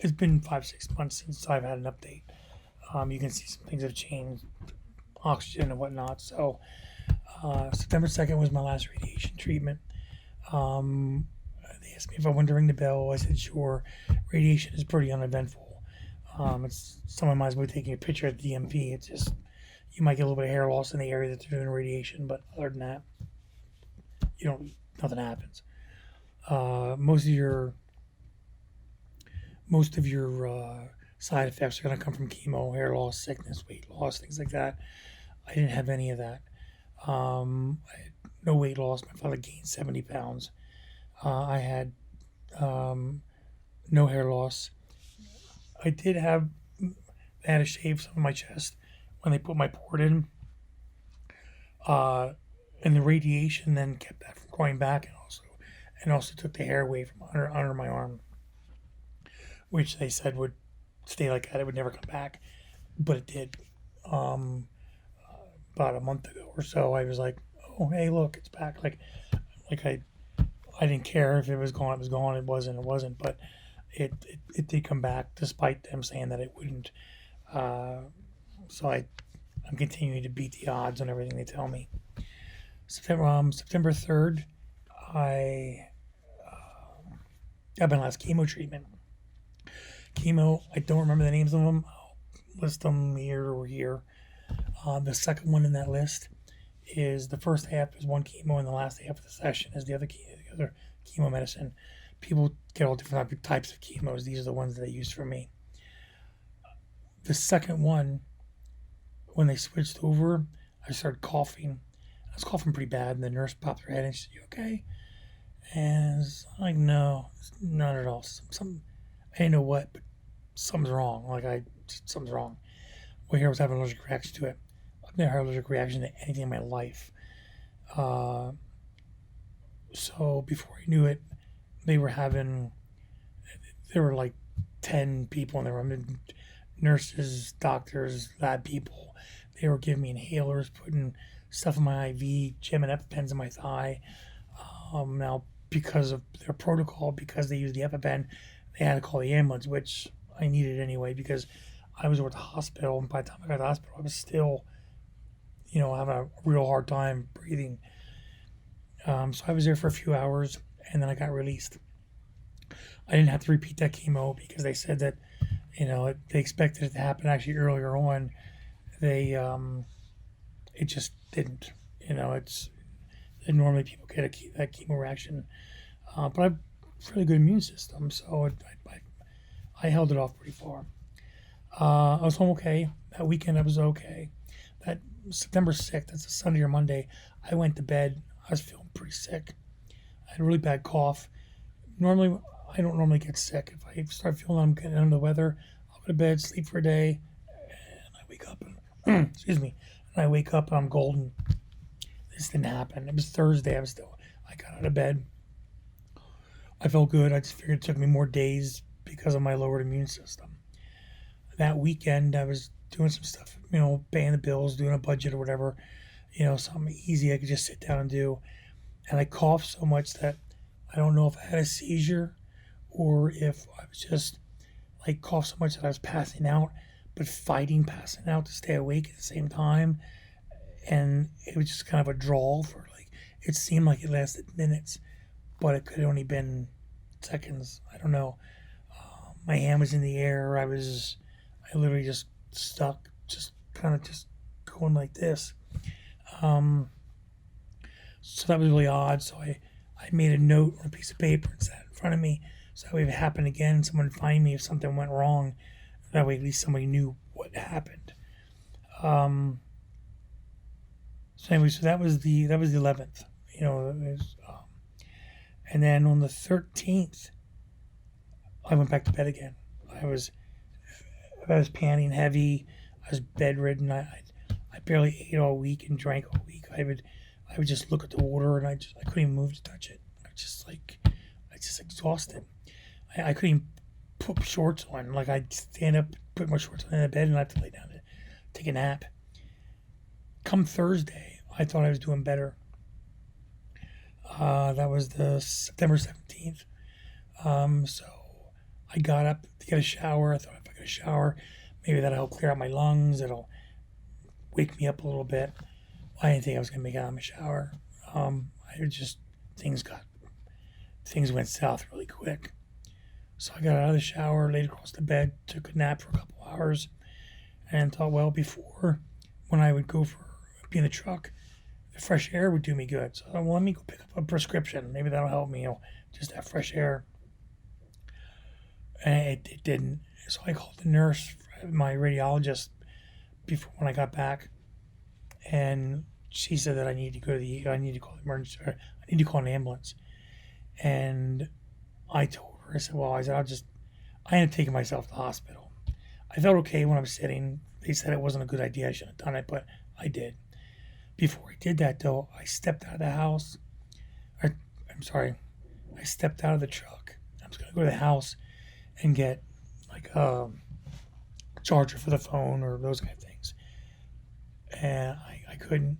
it's been 5, 6 months since I've had an update. You can see some things have changed, oxygen and whatnot. So September 2nd was my last radiation treatment. Um, they asked me if I wanted to ring the bell. I said sure. Radiation is pretty uneventful. It's someone might as well be taking a picture at the DMV. It's just you might get a little bit of hair loss in the area that they're doing radiation, but other than that, you don't. Nothing happens. Uh, most of your most of your side effects are going to come from chemo, hair loss, sickness, weight loss, things like that. I didn't have any of that. I had no weight loss. My father gained 70 pounds. I had um, no hair loss. I did have I had to shave some of my chest when they put my port in, uh, and the radiation then kept that from growing back, and also took the hair away from under my arm, which they said would stay like that. It would never come back, but it did. Um, about a month ago or so, I was like, "Oh, hey, look, it's back!" Like I didn't care if it was gone. It was gone. It wasn't. It wasn't. But it did come back, despite them saying that it wouldn't. Uh, so I'm continuing to beat the odds on everything they tell me. September 3rd, I got my last chemo treatment. Chemo, I don't remember the names of them. I'll list them here or here. The second one in that list is the first half is one chemo, and the last half of the session is the other chemo medicine. People get all different types of chemos. These are the ones that they use for me. The second one, when they switched over, I started coughing. I was coughing pretty bad, and the nurse popped her head and she said, "You okay?" And I was like, "No, not at all. I didn't know what, but something's wrong. Something's wrong." Well, here I was having an allergic reaction to it. I've never had an allergic reaction to anything in my life. Uh, so before I knew it, they were having, there were like 10 people in the room, nurses, doctors, lab people. They were giving me inhalers, putting stuff in my IV, jamming EpiPens in my thigh. Now, because of their protocol, because they used the EpiPen, they had to call the ambulance, which I needed anyway because I was at the hospital, and by the time I got to the hospital, I was still, having a real hard time breathing. So I was there for a few hours, and then I got released. I didn't have to repeat that chemo because they said that, they expected it to happen actually earlier on. They, it just didn't. It's normally people get that chemo reaction, but I've a really good immune system, so I held it off pretty far. I was home okay. That weekend I was okay. That September 6th, that's a Sunday or Monday, I went to bed. I was feeling pretty sick. I had a really bad cough. Normally, I don't normally get sick. If I start feeling I'm getting under the weather, I'll go to bed, sleep for a day, and I wake up and, excuse me, and I wake up and I'm golden. This didn't happen. It was Thursday. I got out of bed. I felt good. I just figured it took me more days because of my lowered immune system. That weekend, I was doing some stuff, paying the bills, doing a budget or whatever, something easy I could just sit down and do. And I coughed so much that I don't know if I had a seizure or if I was just like coughed so much that I was passing out, but fighting passing out to stay awake at the same time. And it was just kind of a drawl for it seemed like it lasted minutes, but it could have only been seconds. I don't know. My hand was in the air. I literally just stuck, just kind of just going like this. Um, so that was really odd. So I made a note on a piece of paper and sat in front of me. So that way if it happened again, someone would find me if something went wrong. That way at least somebody knew what happened. Um, so anyway, so that was the 11th. And then on the 13th, I went back to bed again. I was I was panting heavy. I was bedridden. I barely ate all week and drank all week. I would just look at the water and I couldn't even move to touch it. I just exhausted. I couldn't even put shorts on. Like I'd stand up, put my shorts on in the bed, and I have to lay down and take a nap. Come Thursday, I thought I was doing better. That was the September 17th. So I got up to get a shower. I thought if I get a shower, maybe that'll help clear out my lungs. It'll wake me up a little bit. I didn't think I was gonna make it out of my shower. I just things got things went south really quick. So I got out of the shower, laid across the bed, took a nap for a couple hours, and thought, well, before when I would go for be in the truck, the fresh air would do me good. So I thought, well, let me go pick up a prescription. Maybe that'll help me, just that fresh air. And it didn't. So I called the nurse, my radiologist, before when I got back, and she said that I need to go to I need to call the emergency, or I need to call an ambulance. And I told her, I said, well, I ended up taking myself to the hospital. I felt okay when I was sitting. They said it wasn't a good idea. I shouldn't have done it, but I did. Before I did that, though, I stepped out of the house. I stepped out of the truck. I was going to go to the house and get like a charger for the phone or those kind of things. And I couldn't.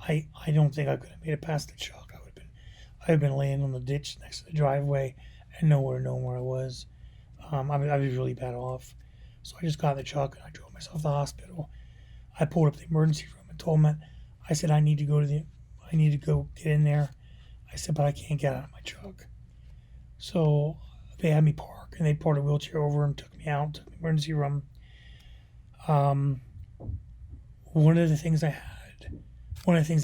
I don't think I could have made it past the truck. I've been laying on the ditch next to the driveway and nowhere to know where I was. I was really bad off. So I just got in the truck and I drove myself to the hospital. I pulled up to the emergency room and told them, I said, I need to go get in there. I said, but I can't get out of my truck. So they had me park and they pulled a wheelchair over and took me out to the emergency room. One of the things that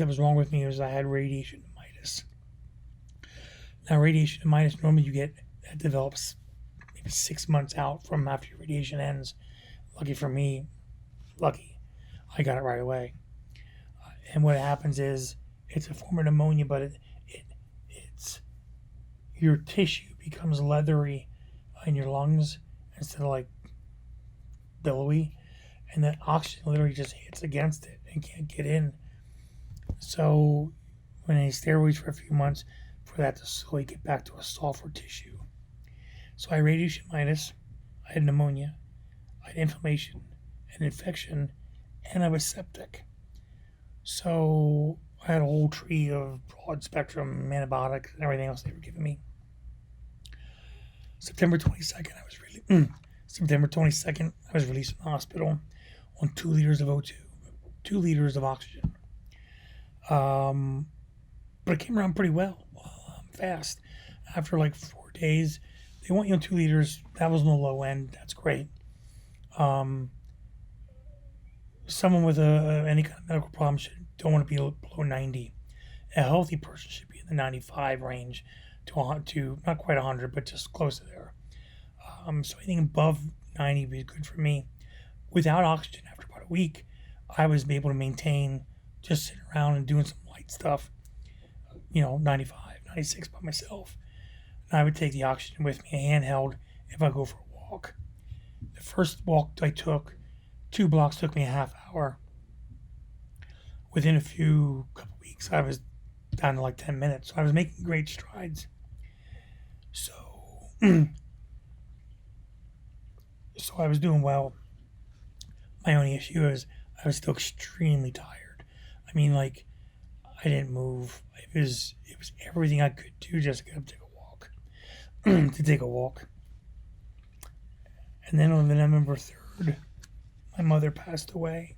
was wrong with me was I had radiation pneumonitis. Now, radiation pneumonitis, normally that develops maybe 6 months out from after your radiation ends. Lucky for me, I got it right away. And what happens is, it's a form of pneumonia, but it's your tissue becomes leathery in your lungs instead of like billowy, and that oxygen literally just hits against it and can't get in. So when I stay steroids for a few months for that to slowly get back to a softer tissue. So I had radiation pneumonitis, I had pneumonia, I had inflammation, an infection, and I was septic. So I had a whole tree of broad spectrum antibiotics and everything else they were giving me. September 22nd, I was released from the hospital on 2 liters of O2, 2 liters of oxygen. But it came around pretty well, fast. After like 4 days, they want you on 2 liters. That was on the low end. That's great. Someone with any kind of medical problem don't want to be below 90. A healthy person should be in the 95 range to not quite 100, but just close to there. So anything above 90 would be good for me. Without oxygen, after about a week, I was able to maintain just sitting around and doing some light stuff, 95, 96 by myself. And I would take the oxygen with me, a handheld, if I go for a walk. The first walk I took, 2 blocks, took me a half hour. Within a couple weeks, I was down to like 10 minutes. So I was making great strides. So, so I was doing well. My only issue is I was still extremely tired. I mean, like, I didn't move. It was everything I could do just to get up, to take a walk. And then on November 3rd, my mother passed away.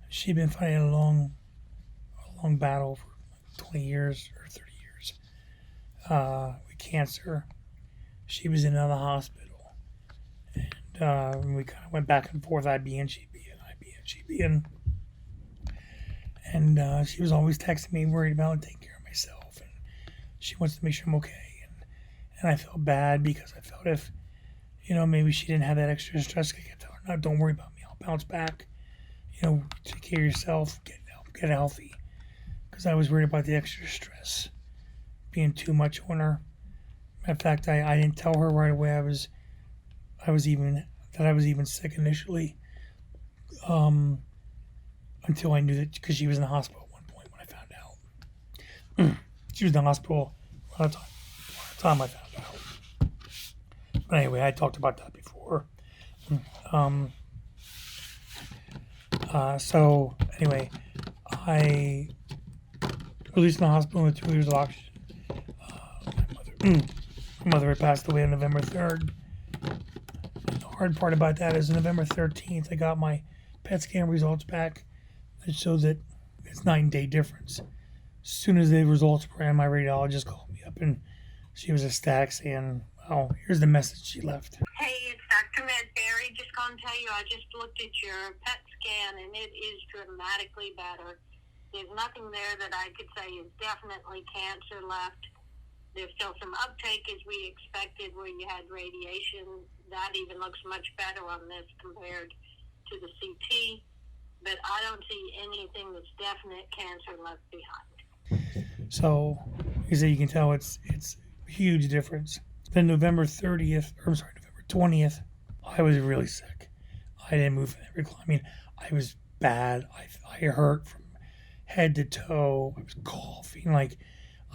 She'd been fighting a long battle for 20 years or 30 years with cancer. She was in another hospital. And we kind of went back and forth, I'd be in, she'd be in, I'd be in, she'd be in. And she was always texting me, worried about taking care of myself. And she wants to make sure I'm okay. And I felt bad because I felt if, maybe she didn't have that extra stress. I kept telling her, no, don't worry about me. I'll bounce back. Take care of yourself, get healthy. Because I was worried about the extra stress being too much on her. In fact, I didn't tell her right away I was even sick initially. Until I knew that, because she was in the hospital at one point when I found out. She was in the hospital around the time I found out. But anyway, I talked about that before. So anyway, I released from the hospital with 2 liters of oxygen. My mother had passed away on November 3rd. The hard part about that is November 13th, I got my PET scan results back. It shows that it's 9-day difference. As soon as the results were in, my radiologist called me up and she was ecstatic saying, "Oh, here's the message she left." Hey, it's Dr. Medberry. Just going to tell you, I just looked at your PET scan and it is dramatically better. There's nothing there that I could say is definitely cancer left. There's still some uptake as we expected where you had radiation. That even looks much better on this compared to the CT. But I don't see anything that's definite cancer left behind. So, you can tell it's a huge difference. Then November 20th, I was really sick. I didn't move from that recline. I mean, I was bad. I hurt from head to toe. I was coughing like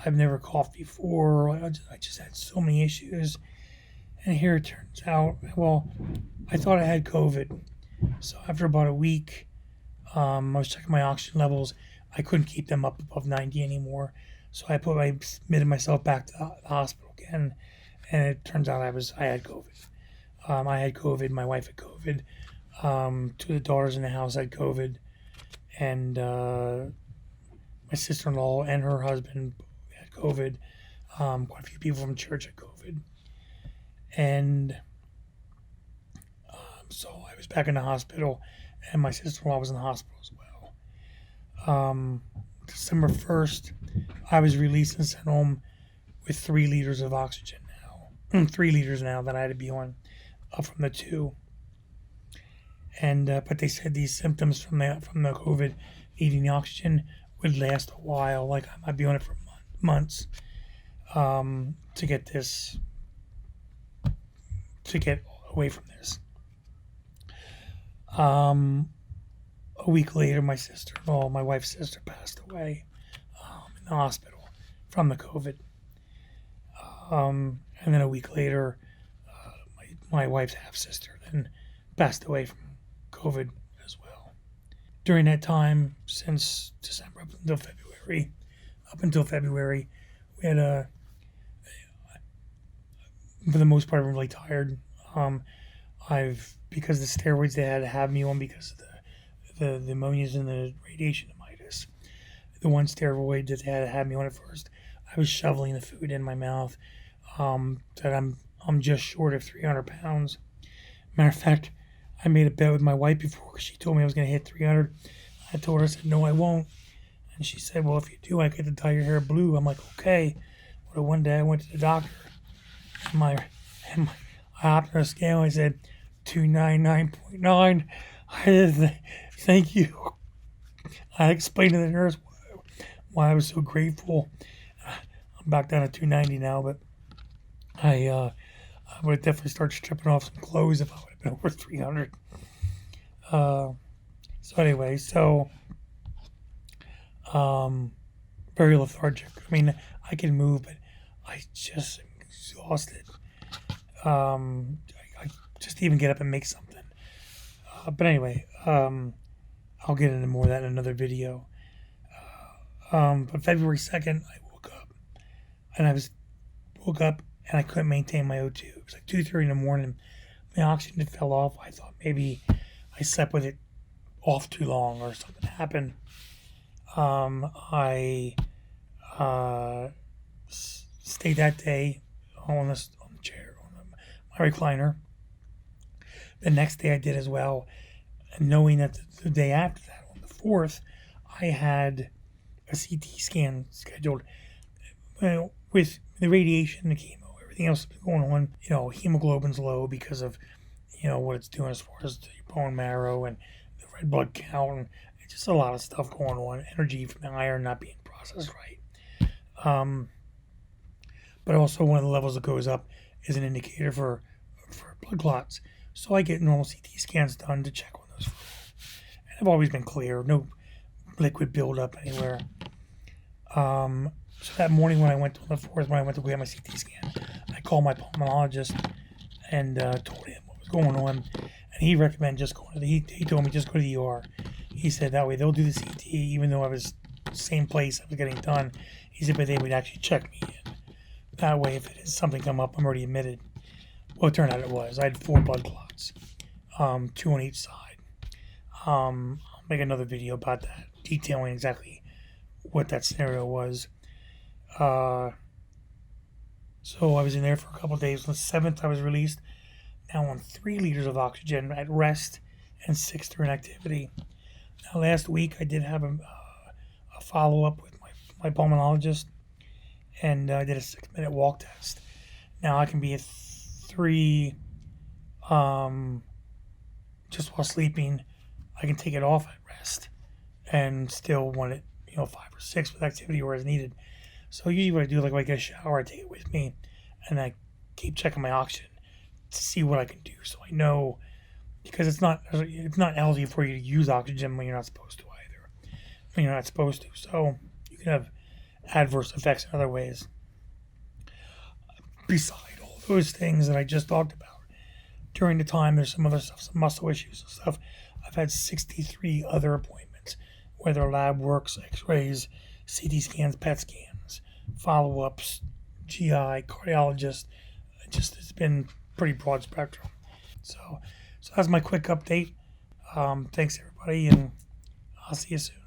I've never coughed before. I just had so many issues. And here it turns out, well, I thought I had COVID. So after about a week, I was checking my oxygen levels. I couldn't keep them up above 90 anymore. So I admitted myself back to the hospital again. And it turns out I had COVID. I had COVID. My wife had COVID. Two of the daughters in the house had COVID. And my sister-in-law and her husband had COVID. Quite a few people from church had COVID. And so I was back in the hospital, and my sister-in-law was in the hospital as well. December 1st, I was released and sent home with 3 liters of oxygen now. 3 liters now that I had to be on, up from the 2. And but they said these symptoms from the COVID, needing the oxygen, would last a while. Like I might be on it for months to get away from this. A week later, my sister-in-law, my wife's sister, passed away in the hospital from the COVID. And then a week later, my wife's half-sister then passed away from COVID as well. During that time, since December up until February, we had for the most part, I'm really tired. Because the steroids they had to have me on because of the pneumonias and the radiationitis. The one steroid that they had to have me on at first, I was shoveling the food in my mouth. That I'm just short of 300 pounds. Matter of fact, I made a bet with my wife before because she told me I was going to hit 300. I told her, I said, no, I won't. And she said, well, if you do, I get to dye your hair blue. I'm like, okay. Well, one day I went to the doctor. And I hopped on a scale. I said 299.9. I said, thank you. I explained to the nurse why I was so grateful. I'm back down to 290 now, but I would definitely start stripping off some clothes if I would have been over 300. Very lethargic. I mean, I can move, but I just am exhausted. I just even get up and make something. But anyway, I'll get into more of that in another video. But February 2nd, I woke up and I couldn't maintain my O2. It was like 2:30 in the morning. My oxygen fell off. I thought maybe I slept with it off too long or something happened. I stayed that day on the chair, my recliner. The next day I did as well, and knowing that the day after that, on the 4th, I had a CT scan scheduled. With the radiation, the chemo, everything else going on, hemoglobin's low because of, what it's doing as far as the bone marrow and the red blood count, and just a lot of stuff going on. Energy from the iron not being processed right. But also one of the levels that goes up is an indicator for blood clots. So I get normal CT scans done to check on those. And I've always been clear, no liquid buildup anywhere. So that morning when I went on the 4th, when I went to get my CT scan, I called my pulmonologist and told him what was going on. And he recommended just going to he told me just go to the ER. He said that way they'll do the CT, even though I was the same place I was getting done. He said, but they would actually check me in. That way, if it is something come up, I'm already admitted. Well, it turned out it was. I had 4 blood clots, 2 on each side. I'll make another video about that, detailing exactly what that scenario was. Uh, so I was in there for a couple of days. On the 7th, I was released. Now on 3 liters of oxygen at rest and 6 during activity. Now last week I did have a follow up with my pulmonologist, and I did a 6-minute walk test. Now I can be at 3 um, just while sleeping. I can take it off at rest and still want it, 5 or 6 with activity or as needed. So usually what I do, like when I get a shower, I take it with me, and I keep checking my oxygen to see what I can do, so I know, because it's not healthy for you to use oxygen when you're not supposed to either. When you're not supposed to, so you can have adverse effects in other ways. Beside all those things that I just talked about, during the time there's some other stuff, some muscle issues and stuff. I've had 63 other appointments, whether lab works, X-rays, CT scans, PET scans, follow-ups, GI, cardiologist. It's been pretty broad spectrum. So that's my quick update. Thanks everybody, and I'll see you soon.